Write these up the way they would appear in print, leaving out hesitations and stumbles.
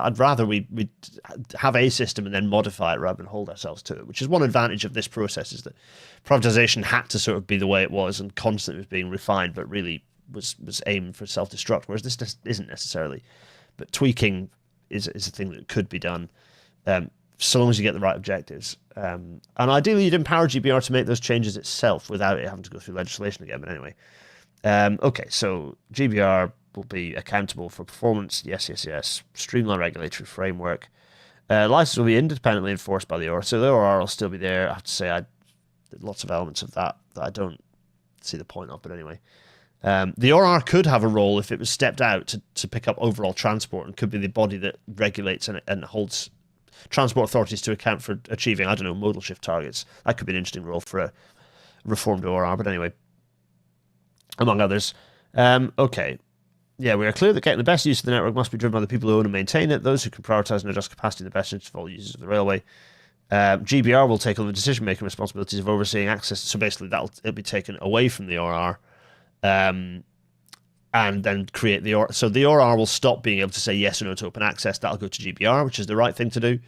I'd rather we have a system and then modify it rather than hold ourselves to it, which is one advantage of this process, is that privatization had to sort of be the way it was and constantly was being refined, but really was aimed for self-destruct, whereas this just isn't necessarily. But tweaking is a thing that could be done, so long as you get the right objectives. And ideally, you'd empower GBR to make those changes itself without it having to go through legislation again. But anyway, okay, so GBR will be accountable for performance. Yes. Streamline regulatory framework. License will be independently enforced by the ORR. So the ORR will still be there. I have to say, lots of elements of that I don't see the point of. But anyway, the ORR could have a role if it was stepped out to pick up overall transport, and could be the body that regulates and holds transport authorities to account for achieving, I don't know, modal shift targets. That could be an interesting role for a reformed ORR. But anyway, among others. Okay. Yeah, we are clear that getting the best use of the network must be driven by the people who own and maintain it, those who can prioritise and adjust capacity in the best interest of all users of the railway. GBR will take on the decision-making responsibilities of overseeing access. So basically, it'll be taken away from the ORR, and then create the ORR. So the ORR will stop being able to say yes or no to open access. That'll go to GBR, which is the right thing to do.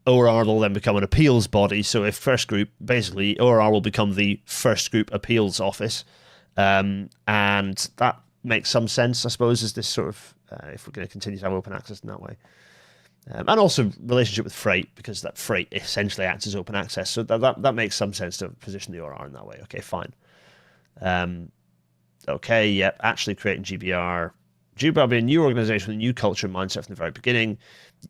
ORR will then become an appeals body. So if First Group, basically, ORR will become the First Group appeals office, and that makes some sense, I suppose, as this sort of, if we're going to continue to have open access in that way. And also relationship with freight, because that freight essentially acts as open access. So that makes some sense to position the ORR in that way. Okay, fine. Okay, yep, actually creating GBR. GBR will be a new organisation with a new culture and mindset from the very beginning.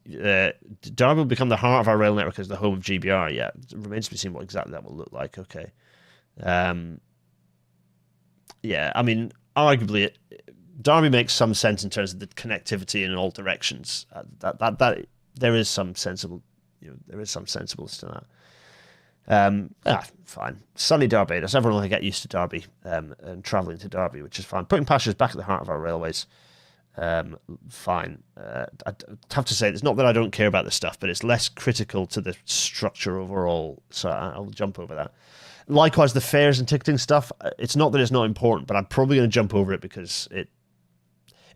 Derby will become the heart of our rail network as the home of GBR. Yeah, it remains to be seen what exactly that will look like. Okay. Yeah, I mean, arguably, Derby makes some sense in terms of the connectivity in all directions. That there is some sensible, there is some sensibleness to that. Fine. Sunny Barbados. Everyone will get used to Derby and travelling to Derby, which is fine. Putting passengers back at the heart of our railways. Fine. I have to say, it's not that I don't care about this stuff, but it's less critical to the structure overall. So I'll jump over that. Likewise, the fares and ticketing stuff, it's not that it's not important, but I'm probably going to jump over it because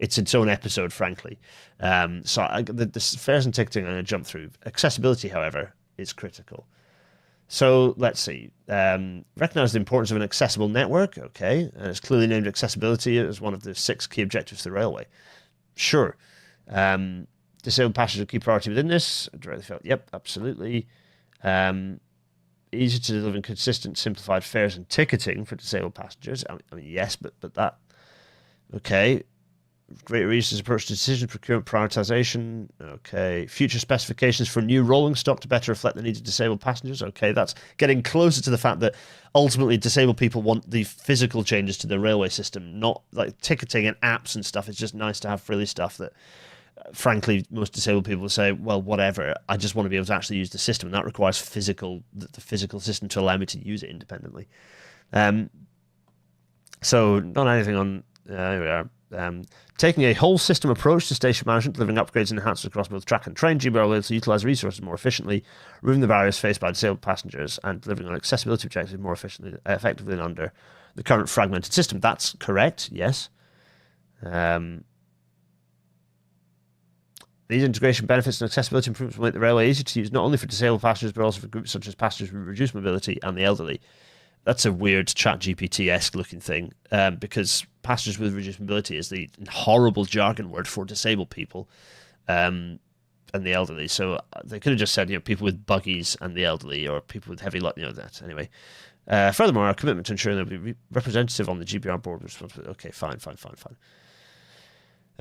it's its own episode, frankly. So the fares and ticketing I'm going to jump through. Accessibility, however, is critical. So let's see. Recognise the importance of an accessible network. Okay. And it's clearly named accessibility as one of the 6 key objectives of the railway. Sure. Disabled passengers are a key priority within this. Directly felt, yep, absolutely. Easy to deliver and consistent, simplified fares and ticketing for disabled passengers. I mean, yes, but that. Okay. Greater reasons approach to decision procurement prioritisation. Okay. Future specifications for new rolling stock to better reflect the needs of disabled passengers. Okay, that's getting closer to the fact that ultimately disabled people want the physical changes to the railway system, not like ticketing and apps and stuff. It's just nice to have frilly stuff that, frankly, most disabled people will say, well, whatever, I just want to be able to actually use the system, and that requires the physical system to allow me to use it independently. So not anything on here we are. Taking a whole system approach to station management, delivering upgrades and enhancements across both track and train. GBR will to utilise resources more efficiently, removing the barriers faced by disabled passengers, and delivering on accessibility objectives more effectively than under the current fragmented system. That's correct, yes. These integration benefits and accessibility improvements will make the railway easy to use, not only for disabled passengers, but also for groups such as passengers with reduced mobility and the elderly. That's a weird ChatGPT-esque looking thing, because passengers with reduced mobility is the horrible jargon word for disabled people and the elderly. So they could have just said, people with buggies and the elderly, or people with heavy, that. Anyway. Furthermore, our commitment to ensuring there will be representative on the GBR board responsibility. Okay, fine.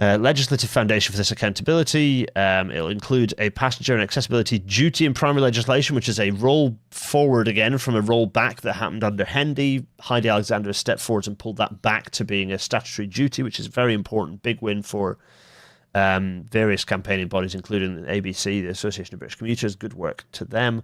Legislative foundation for this accountability. It'll include a passenger and accessibility duty in primary legislation, which is a roll forward again from a roll back that happened under Hendy. Heidi Alexander has stepped forward and pulled that back to being a statutory duty, which is very important. Big win for various campaigning bodies, including the ABC, the Association of British Commuters. Good work to them.